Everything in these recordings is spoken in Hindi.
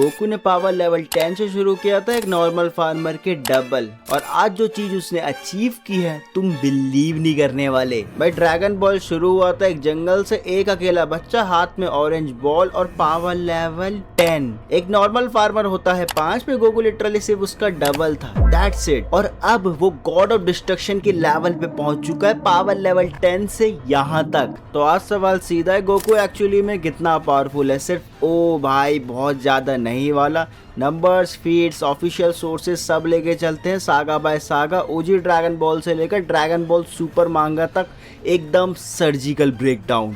गोकू ने पावर लेवल 10 से शुरू किया था एक नॉर्मल फार्मर के डबल, और आज जो चीज उसने अचीव की है तुम बिलीव नहीं करने वाले। भाई ड्रैगन बॉल शुरू हुआ था एक जंगल से, एक अकेला बच्चा, हाथ में ऑरेंज बॉल और पावर लेवल 10। एक नॉर्मल फार्मर होता है 5 पे, गोकू लिटरली सिर्फ उसका डबल था, दैट्स इट। और अब वो गॉड ऑफ डिस्ट्रक्शन के लेवल पे पहुंच चुका है पावर लेवल 10 से यहाँ तक। तो आज सवाल सीधा है, गोकू एक्चुअली में कितना पावरफुल है? सिर्फ ओ भाई बहुत ज्यादा नहीं वाला। नंबर्स, फीड्स, ऑफिशियल सोर्सेज सब लेके चलते हैं सागा बाय सागा, ओजी ड्रैगन बॉल से लेकर ड्रैगन बॉल सुपर मांगा तक, एकदम सर्जिकल ब्रेकडाउन।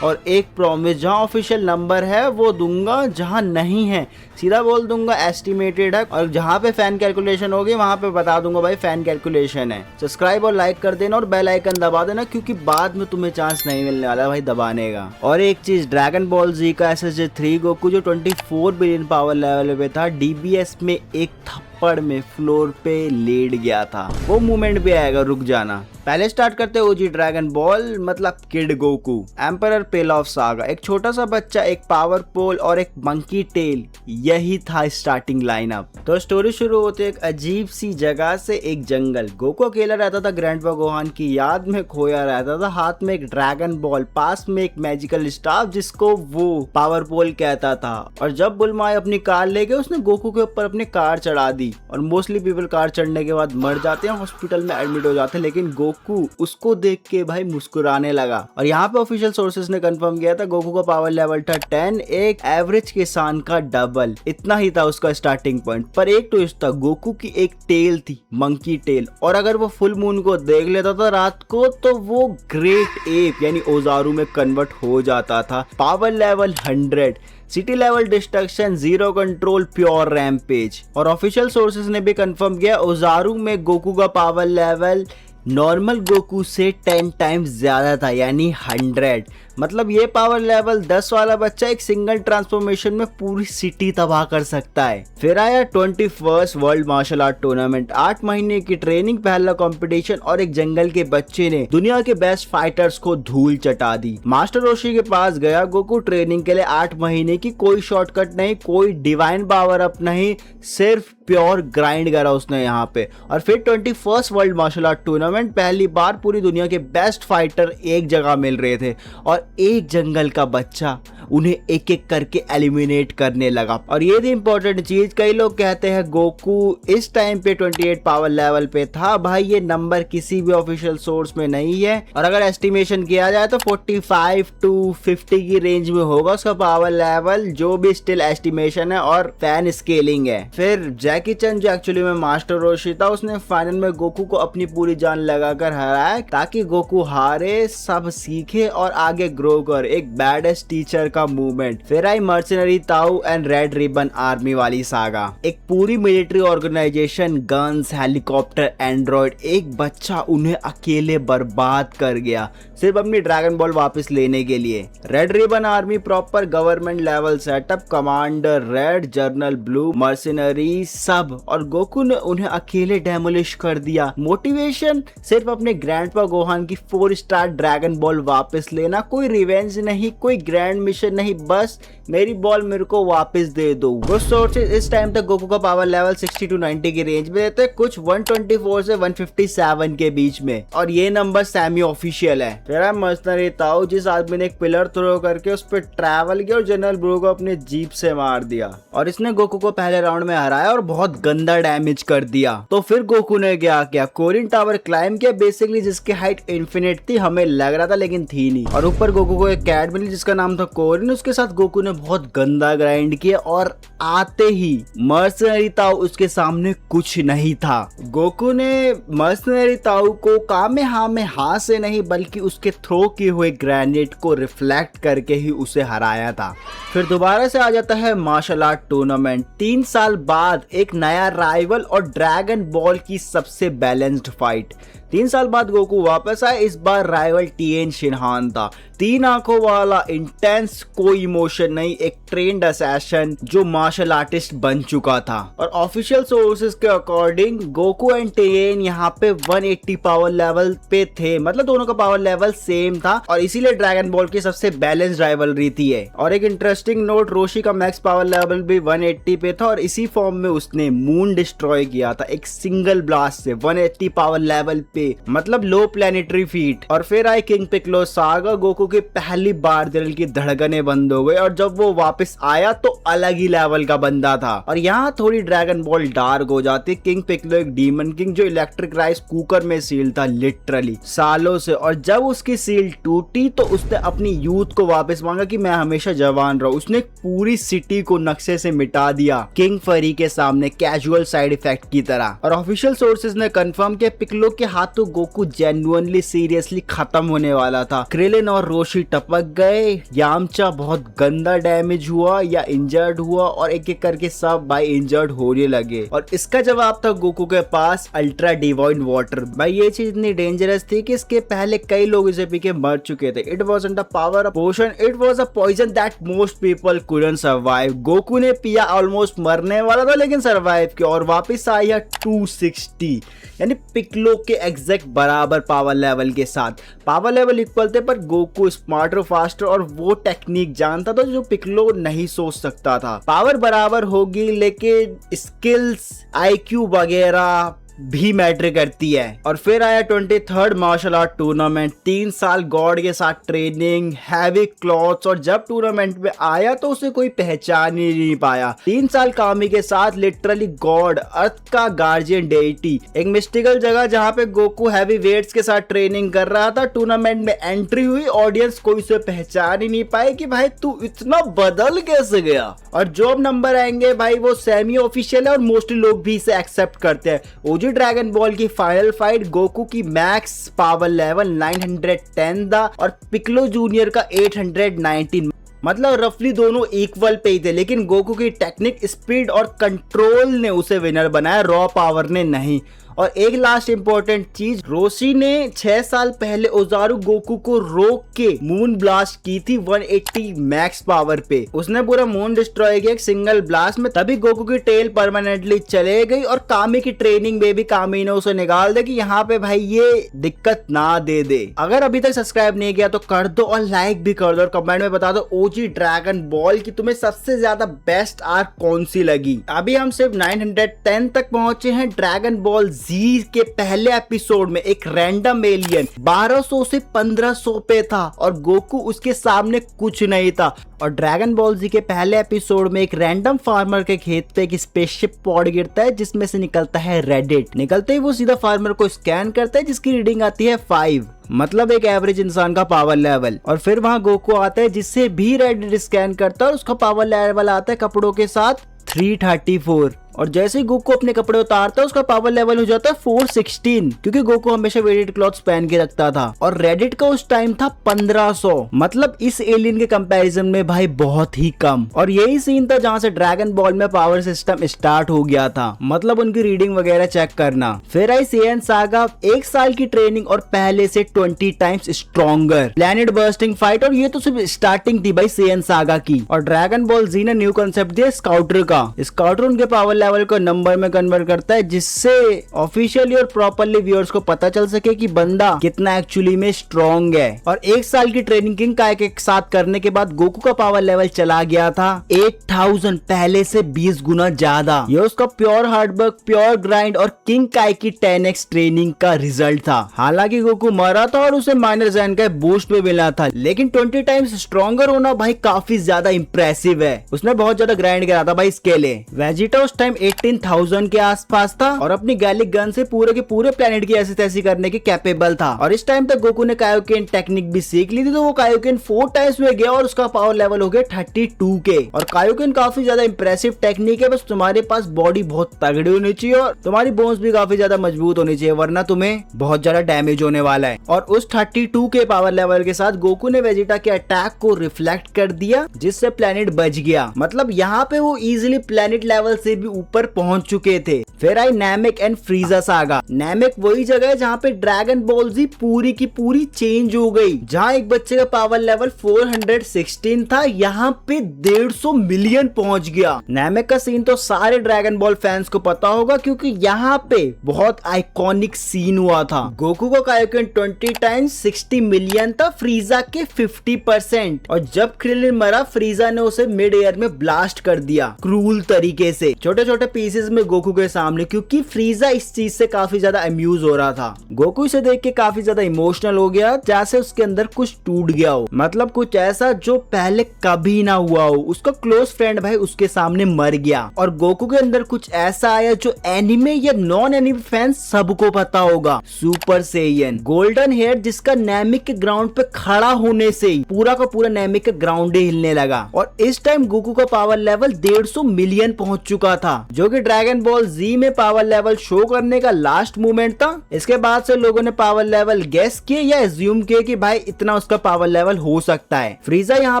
और एक प्रॉमिस, जहां ऑफिशियल नंबर है वो दूंगा, जहां नहीं है सीधा बोल दूंगा एस्टिमेटेड है, और जहां पे फैन कैलकुलेशन होगी वहां पे बता दूंगा भाई फैन कैलकुलेशन है। सब्सक्राइब और लाइक कर देना और बेल आइकन दबा देना, क्योंकि बाद में तुम्हें चांस नहीं मिलने वाला भाई दबाने का। और एक चीज, ड्रैगन बॉल जी का SSJ3 गोकू जो 24 बिलियन पावर लेवल पे था, DBS में एक थप्पड़ में फ्लोर पे लेट गया था। वो मूवमेंट भी आएगा, रुक जाना। पहले स्टार्ट करते ओजी ड्रैगन बॉल मतलब kid Goku. Emperor Pilaf saga, एक छोटा सा बच्चा, एक पावर पोल और एक मंकी टेल, यही था स्टार्टिंग लाइनअप। तो स्टोरी शुरू होती है एक अजीब सी जगह से, एक जंगल। गोकू अकेला रहता था, ग्रैंडपा गोहान की याद में खोया रहता था, हाथ में एक ड्रैगन बॉल, पास में एक मैजिकल स्टाफ जिसको वो पावर पोल कहता था। और जब बुलमाई अपनी कार ले गए, उसने गोकू के ऊपर अपनी कार चढ़ा दी। और मोस्टली पीपल कार चढ़ने के बाद मर जाते हैं, हॉस्पिटल में एडमिट हो जाते हैं, लेकिन गोकू उसको देख के भाई मुस्कुराने लगा। और यहाँ पे ऑफिशियल सोर्सेस ने कंफर्म किया था गोकू का पावर लेवल था 10, एक एवरेज किसान का डबल, इतना ही था उसका स्टार्टिंग पॉइंट। पर एक ट्विस्ट था, गोकू की एक टेल थी, मंकी टेल, और अगर वो फुल मून को देख लेता था रात को तो वो ग्रेट एप यानी ओजारू में कन्वर्ट हो जाता था। Power level 100, city level destruction, zero control, pure rampage. और ऑफिशियल सोर्सेस ने भी कंफर्म किया ओजारू में गोकू का पावर लेवल नॉर्मल गोकू से 10 टाइम्स ज्यादा था, यानी 100। मतलब ये पावर लेवल 10 वाला बच्चा एक सिंगल ट्रांसफॉर्मेशन में पूरी सिटी तबाह कर सकता है। फिर आया 21st world martial art tournament, 8 महीने की ट्रेनिंग, पहला कंपटीशन, और एक जंगल के बच्चे ने दुनिया के बेस्ट फाइटर्स को धूल चटा दी। मास्टर रोशी के पास गया गोकू ट्रेनिंग के लिए, 8 महीने की, कोई शॉर्टकट नहीं, कोई डिवाइन पावर अप नहीं, सिर्फ प्योर ग्राइंड करा उसने यहाँ पे। और फिर 21st world martial art tournament, पहली बार पूरी दुनिया के बेस्ट फाइटर एक जगह मिल रहे थे, और एक जंगल का बच्चा उन्हें एक एक करके एलिमिनेट करने लगा। और ये थी इंपॉर्टेंट चीज, कई लोग कहते हैं गोकू इस टाइम पे 28 पावर लेवल पे था। भाई ये नंबर किसी भी ऑफिशियल सोर्स में नहीं है, और अगर एस्टिमेशन किया जाए तो 45 to 50 की रेंज में होगा उसका पावर लेवल, जो भी स्टिल एस्टिमेशन है और फैन स्केलिंग है। फिर जैकी चैन जो एक्चुअली में मास्टर रोशी था, उसने फाइनल में गोकू को अपनी पूरी जान लगाकर हराया, ताकि गोकू हारे, सब सीखे और आगे ग्रो कर, एक बैडेस्ट टीचर का मूवमेंट। फिर आई mercenary Tao and red ribbon army वाली सागा, एक पूरी military organization, guns, helicopter, android, एक बच्चा उन्हें अकेले बर्बाद कर गया सिर्फ अपनी ड्रैगन बॉल वापस लेने के लिए। Red ribbon army proper government level setup, commander red, general blue, mercenary सब, और गोकू ने उन्हें अकेले डेमोलिश कर दिया। मोटिवेशन सिर्फ अपने ग्रैंडपा गोहान की 4 स्टार ड्रैगन बॉल वापस लेना, कोई रिवेंज नहीं, कोई ग्रैंड मिशन नहीं, बस मेरी बॉल मेरे को वापस दे दो। कुछ सोर्सेज इस टाइम तक गोकू का पावर लेवल 60 to 90 की रेंज में देते, कुछ 124 से 157 के बीच में, और ये नंबर सेमी ऑफिशियल है। फिर मर्सनरी ताऊ, जिस आदमी ने एक पिलर थ्रो करके उस पर ट्रैवल किया और जनरल ब्रू को अपने जीप से मार दिया, और इसने गोकू को पहले राउंड में हराया और बहुत गंदा डैमेज कर दिया। तो फिर गोकू ने क्या किया, कोरिन टावर क्लाइंब किया, बेसिकली जिसकी हाइट इन्फिनिट थी, हमें लग रहा था लेकिन थी नहीं, और ऊपर गोकू को एक कैट मिली जिसका नाम था कोरिन, उसके साथ गोकू ने बहुत गंदा ग्राइंड किया, और आते ही मर्सनरी ताऊ उसके सामने कुछ नहीं था। गोकू ने मर्सनरी ताऊ को कामेहामेहा से नहीं बल्कि उसके थ्रो किए हुए ग्रेनेड को रिफ्लेक्ट करके ही उसे हराया था। फिर दोबारा से आ जाता है मार्शल आर्ट टूर्नामेंट, 3 साल बाद एक नया राइवल और ड्रैगन बॉल की सबसे बैलेंस्ड फाइट। 3 साल बाद गोकू वापस आए, इस बार राइवल टिएन शिनहान था। 3 आंखों वाला, इंटेंस, कोई इमोशन नहीं, एक ट्रेंड असैसिन जो मार्शल आर्टिस्ट बन चुका था। और ऑफिशियल सोर्सेज के अकॉर्डिंग गोकू एंड टिएन यहाँ पे 180 पावर लेवल पे थे, मतलब दोनों का पावर लेवल सेम था और इसीलिए ड्रैगन बॉल की सबसे बैलेंस राइवलरी थी है। और एक इंटरेस्टिंग नोट, रोशी का मैक्स पावर लेवल भी 180 पे था और इसी फॉर्म में उसने मून डिस्ट्रॉय किया था एक सिंगल ब्लास्ट से 180 पावर लेवल पे, मतलब लो प्लेनेटरी फीट। और फिर आई किंग पिक्लो सागा। गोकू की पहली बार दिल की धड़कनें बंद हो गई और जब वो वापस आया तो अलग ही लेवल का बंदा था। और यहाँ थोड़ी ड्रैगन बॉल डार्क हो जाती। किंग पिक्लो एक डीमन किंग जो इलेक्ट्रिक राइस कुकर में सील था लिटरली सालों से, और जब उसकी सील टूटी तो उसने अपनी यूथ को वापस मांगा कि मैं हमेशा जवान रहूं। उसने पूरी सिटी को नक्शे से मिटा दिया किंग फरी के सामने कैजुअल साइड इफेक्ट की तरह। और ऑफिशियल सोर्सेज ने कंफर्म किया पिक्लो के हाथों गोकू जेन्युइनली सीरियसली खत्म होने वाला था। क्रिलिन और रोशी टपक गए, यामचा बहुत गंदा डैमेज हुआ या इंजर्ड हुआ और एक एक करके सब भाई इंजर्ड होने लगे। और इसका जवाब था गोकू के पास अल्ट्रा डिवाइन वाटर। भाई ये चीज इतनी डेंजरस थी कि इसके पहले कई लोग इसे पी के मर चुके थे। It wasn't a power potion, it was a poison that most people couldn't survive. Goku ने पिया, ऑलमोस्ट मरने वाला था लेकिन सर्वाइव किया और वापस आया 260, यानी पिक्लो के एग्जैक्ट बराबर पावर लेवल के साथ। पावर लेवल इक्वल थे पर गोकू स्मार्टर, फास्टर और वो टेक्निक जानता था जो पिक्लो नहीं सोच सकता था। पावर बराबर होगी लेकिन स्किल्स, आईक्यू वगैरह भी मैटर करती है। और फिर आया 23rd मार्शल आर्ट टूर्नामेंट। 3 साल गॉड के साथ ट्रेनिंग, हैवी क्लॉथ्स, और जब टूर्नामेंट में आया तो उसे कोई पहचान ही नहीं पाया। 3 साल कामी के साथ लिटरली गॉड, अर्थ का गार्जियन डेइटी, एक मिस्टिकल जगह जहां पे गोकू हैवी वेट्स के साथ ट्रेनिंग कर रहा था। टूर्नामेंट में एंट्री हुई, ऑडियंस कोई उसे पहचान ही नहीं पाए कि भाई तू इतना बदल कैसे गया। और जो नंबर आएंगे भाई वो सेमी ऑफिशियल है और मोस्टली लोग भी इसे एक्सेप्ट करते हैं। ओजी ड्रैगन बॉल की फाइनल फाइट, गोकू की मैक्स पावर लेवल 910 था और पिक्लो जूनियर का 819, मतलब रफली दोनों इक्वल पे ही थे, लेकिन गोकू की टेक्निक, स्पीड और कंट्रोल ने उसे विनर बनाया, रॉ पावर ने नहीं। और एक लास्ट इंपॉर्टेंट चीज, रोशी ने 6 साल पहले ओजारू गोकू को रोक के मून ब्लास्ट की थी 180 मैक्स पावर पे। उसने पूरा मून डिस्ट्रॉय किया एक सिंगल ब्लास्ट में, तभी गोकू की टेल परमानेंटली चले गई। और कामी की ट्रेनिंग में भी कामी ने उसे निकाल दे कि यहाँ पे भाई ये दिक्कत ना दे दे। अगर अभी तक सब्सक्राइब नहीं किया तो कर दो और लाइक भी कर दो और कमेंट में बता दो ओजी ड्रैगन बॉल की तुम्हें सबसे ज्यादा बेस्ट आर्क कौन सी लगी। अभी हम सिर्फ 910 तक पहुंचे हैं। ड्रैगन बॉल जी के पहले एपिसोड में एक रैंडम एलियन 1200 से 1500 पे था और गोकू उसके सामने कुछ नहीं था। और ड्रैगन बॉल जी के पहले एपिसोड में एक रैंडम फार्मर के खेत पे एक स्पेसशिप पॉड गिरता है जिसमें से निकलता है रेडिट। निकलते ही वो सीधा फार्मर को स्कैन करता है जिसकी रीडिंग आती है 5, मतलब एक एवरेज इंसान का पावर लेवल। और फिर वहां गोकू आता है जिससे भी रेडिट स्कैन करता है और उसका पावर लेवल आता है कपड़ों के साथ 334। और जैसे ही गोकू अपने कपड़े उतारता है उसका पावर लेवल हो जाता है 416, क्योंकि गोकू हमेशा वेटेड क्लॉथ्स पहन के रखता था। और रेडिट का उस टाइम था 1500, मतलब इस एलियन के कंपैरिजन में भाई बहुत ही कम। और यही सीन था जहां से ड्रैगन बॉल में पावर सिस्टम स्टार्ट हो गया था, मतलब उनकी रीडिंग वगैरह चेक करना। फिर आई सेयन सागा, 1 साल की ट्रेनिंग और पहले से 20 times stronger, planet bursting fight, और ये तो सिर्फ स्टार्टिंग थी भाई सेयन सागा की। और ड्रैगन बॉल जी ने न्यू कंसेप्ट दिया स्काउटर का। स्काउटर उनके पावर लेवल को नंबर में कन्वर्ट करता है जिससे ऑफिशियली और प्रॉपरली व्यूअर्स को पता चल सके कि बंदा कितना एक्चुअली में स्ट्रॉन्ग है। और 1 साल की ट्रेनिंग किंग काय के साथ करने के बाद गोकू का पावर लेवल चला गया था 8000, पहले से 20 गुना ज्यादा। ये उसका प्योर हार्डवर्क, प्योर ग्राइंड और किंग काय की 10x ट्रेनिंग का रिजल्ट था। हालांकि गोकू मरा था और उसे माइनर जैन का बूस्ट भी मिला था, लेकिन 20 टाइम्स स्ट्रॉन्गर होना भाई काफी ज्यादा इंप्रेसिव है। उसने बहुत ज्यादा ग्राइंड करा था भाई इसके लिए। वेजिटा उस टाइम 18,000 के आसपास था और अपनी गैलिक गन से पूरे के पूरे प्लेनेट की ऐसी तैसी करने के कैपेबल था। और इस टाइम तक गोकू ने कायोकेन टेक्निक भी सीख ली थी, तो वो कायोकेन 4 टाइम्स में गया और उसका पावर लेवल हो गया 32 के। और कायोकेन काफी ज्यादा इंप्रेसिव टेक्निक है, बस तुम्हारे पास बॉडी बहुत तगड़ी होनी चाहिए और तुम्हारी बोन्स भी काफी ज्यादा मजबूत होनी चाहिए, वरना तुम्हें बहुत ज्यादा डैमेज होने वाला है। और उस 32 के पावर लेवल के साथ गोकू ने वेजिटा के अटैक को रिफ्लेक्ट कर दिया जिससे प्लेनेट बच गया। मतलब यहाँ पे वो इजिली प्लेनेट लेवल से भी ऊपर पहुंच चुके थे। फिर आई नैमिक एंड फ्रीजा सागा। नैमिक वही जगह है जहाँ पे ड्रैगन बॉल जी पूरी की पूरी चेंज हो गई। जहाँ एक बच्चे का पावर लेवल 416 था, यहाँ पे 150 मिलियन पहुंच गया। नैमिक का सीन तो सारे ड्रैगन बॉल फैंस को पता होगा, क्योंकि यहाँ पे बहुत आइकॉनिक सीन हुआ था। गोकू का कायोकेन 20 टाइम्स 60 मिलियन था, फ्रीजा के 50%। और जब क्रिलिन मरा, फ्रीजा ने उसे मिड एयर में ब्लास्ट कर दिया क्रूल तरीके से, छोटे छोटे पीसेस में गोकू के सामने, क्योंकि फ्रीजा इस चीज से काफी ज्यादा अम्यूज हो रहा था। गोकू इसे देख के काफी ज्यादा इमोशनल हो गया, जैसे उसके अंदर कुछ टूट गया हो, मतलब कुछ ऐसा जो पहले कभी ना हुआ हो। उसका क्लोज फ्रेंड भाई उसके सामने मर गया, और गोकू के अंदर कुछ ऐसा आया जो एनिमे या नॉन एनिमे फैंस सबको पता होगा, सुपर सेयन। गोल्डन हेयर जिसका नैमिक के ग्राउंड पे खड़ा होने से ही पूरा का पूरा नैमिक का ग्राउंड ही हिलने लगा। और इस टाइम गोकू का पावर लेवल 150 मिलियन पहुंच चुका था, जो कि ड्रैगन बॉल जी में पावर लेवल शो करने का लास्ट मोमेंट था। इसके बाद से लोगों ने पावर लेवल गेस किए या एज्यूम किए कि भाई इतना उसका पावर लेवल हो सकता है। फ्रीजा यहाँ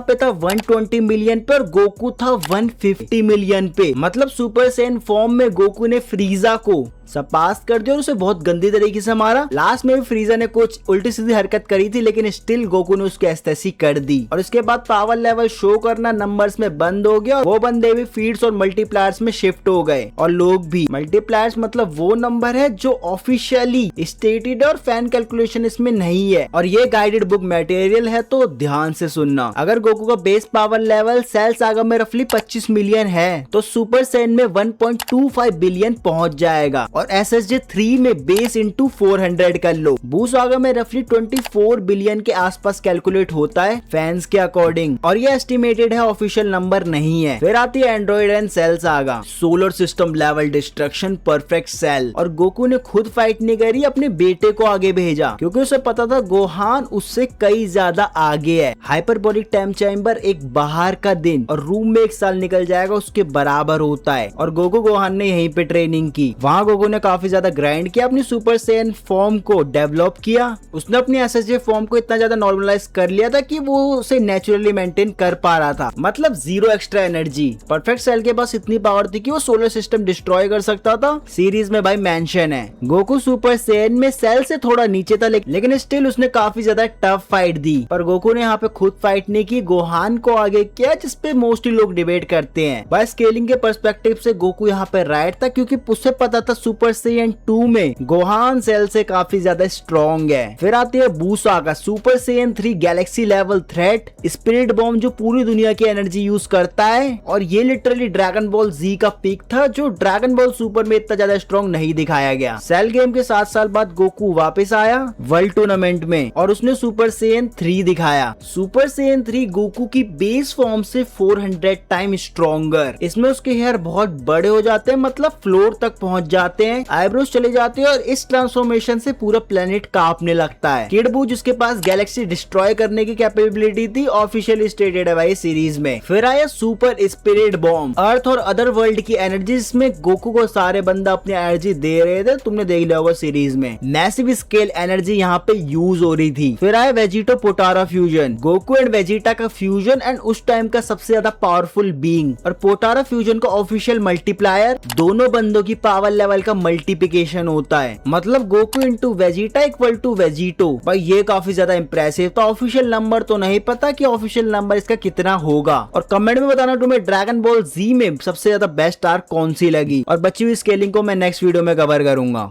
पे था 120 मिलियन पे और गोकू था 150 मिलियन पे। मतलब सुपर सेन फॉर्म में गोकू ने फ्रीजा को सपास कर दिया और उसे बहुत गंदी तरीके से मारा। लास्ट में भी फ्रीजा ने कुछ उल्टी सीधी हरकत करी थी, लेकिन स्टिल गोकू ने उसकी एस्तेसी कर दी। और इसके बाद पावर लेवल शो करना नंबर्स में बंद हो गया, और वो बंदे भी फीड्स और मल्टीप्लायर्स में शिफ्ट हो गए, और लोग भी। मल्टीप्लायर्स मतलब वो नंबर है जो ऑफिशियली स्टेटेड और फैन कैलकुलेशन इसमें नहीं है, और ये गाइडेड बुक मटेरियल है, तो ध्यान से सुनना। अगर गोकू का base power level cell saga में रफली 25 मिलियन है, तो सुपर सेन में 1.25 बिलियन पहुंच जाएगा। और SSJ 3 में बेस इंटू 400 कर लो। बू सागा में रफली 24 बिलियन के आसपास कैलकुलेट होता है फैंस के अकॉर्डिंग, और ये एस्टिमेटेड है, ऑफिशियल नंबर नहीं है। फिर आती है android and cell saga. Solar system level destruction perfect cell, और गोकू ने खुद फाइट नहीं करी, अपने बेटे को आगे भेजा, क्योंकि उसे पता था गोहान उससे कई ज्यादा आगे है। हाइपरबोलिक टाइम चैम्बर एक बाहर का दिन और रूम में 1 साल निकल जाएगा उसके बराबर होता है। और गोकू गोहान ने यहीं पे ट्रेनिंग की। वहाँ गोकू ने काफी ज्यादा ग्राइंड किया, अपनी सुपर सेन फॉर्म को डेवलप किया। उसने अपनी एसएसजे फॉर्म को इतना ज्यादा नॉर्मलाइज कर लिया था कि वो उसे नेचुरली मेंटेन कर पा रहा था, मतलब 0 एक्स्ट्रा एनर्जी। परफेक्ट सेल के पास इतनी पावर थी कि वो सोलर सिस्टम डिस्ट्रॉय कर सकता था। सीरीज में भाई मेंशन है। गोकू सुपर सेन में सेल से थोड़ा नीचे था, लेकिन स्टिल उसने काफी ज्यादा टफ फाइट दी। पर गोकू ने यहाँ पे खुद फाइट नहीं की, गोहान को आगे किया, जिसपे मोस्टली लोग डिबेट करते हैं। भाई स्केलिंग के पर्सपेक्टिव से गोकू यहाँ पे राइट था, क्योंकि उसे पता था सुपर सेयन 2 में गोहान सेल से काफी ज्यादा स्ट्रॉन्ग है। फिर आती है बू saga. Super Saiyan 3 Galaxy level threat, spirit bomb जो पूरी दुनिया की एनर्जी यूज करता है, और ये लिटरली ड्रैगन बॉल जी का पीक था, जो ड्रैगन बॉल सुपर में इतना ज्यादा स्ट्रॉन्ग नहीं दिखाया गया। सेल गेम के 7 साल बाद गोकू वापस आया वर्ल्ड टूर्नामेंट में, और उसने सुपर सेयन 3 दिखाया। सुपर सेयन 3 गोकू की बेस फॉर्म से 400 टाइम स्ट्रॉन्गर। इसमें उसके हेयर बहुत बड़े हो जाते हैं, मतलब फ्लोर तक पहुंच जाते हैं, आईब्रोज चले जाते हैं, और इस ट्रांसफॉर्मेशन से पूरा प्लेनेट कांपने लगता है। किड बू जिसके पास गैलेक्सी डिस्ट्रॉय करने की कैपेबिलिटी थी, ऑफिशियली स्टेटेड है भाई सीरीज में। फिर आया सुपर स्पिरिट बॉम्ब, अर्थ और अदर वर्ल्ड की एनर्जी में गोकू को सारे बंदा अपनी एनर्जी दे रहे थे, तुमने देख लिया होगा सीरीज में। मैसिव स्केल एनर्जी यहाँ पे यूज हो रही थी। फिर आया Vegito पोटारा fusion, Goku and Vegeta का फ्यूजन, एंड उस टाइम का सबसे ज्यादा पावरफुल बीइंग। और पोटारा फ्यूजन का ऑफिशियल मल्टीप्लायर दोनों बंदों की पावर लेवल का मल्टीप्लिकेशन होता है, मतलब Goku into Vegeta equal to Vegito. भाई ये काफी ज्यादा इंप्रेसिव। तो ऑफिशियल नंबर तो नहीं पता कि ऑफिशियल नंबर इसका कितना होगा, और कमेंट में बताना तुम्हें ड्रैगन बॉल जी में सबसे ज्यादा बेस्ट आर्क कौन सी लगी, और बची हुई स्केलिंग को मैं नेक्स्ट वीडियो में कवर करूंगा।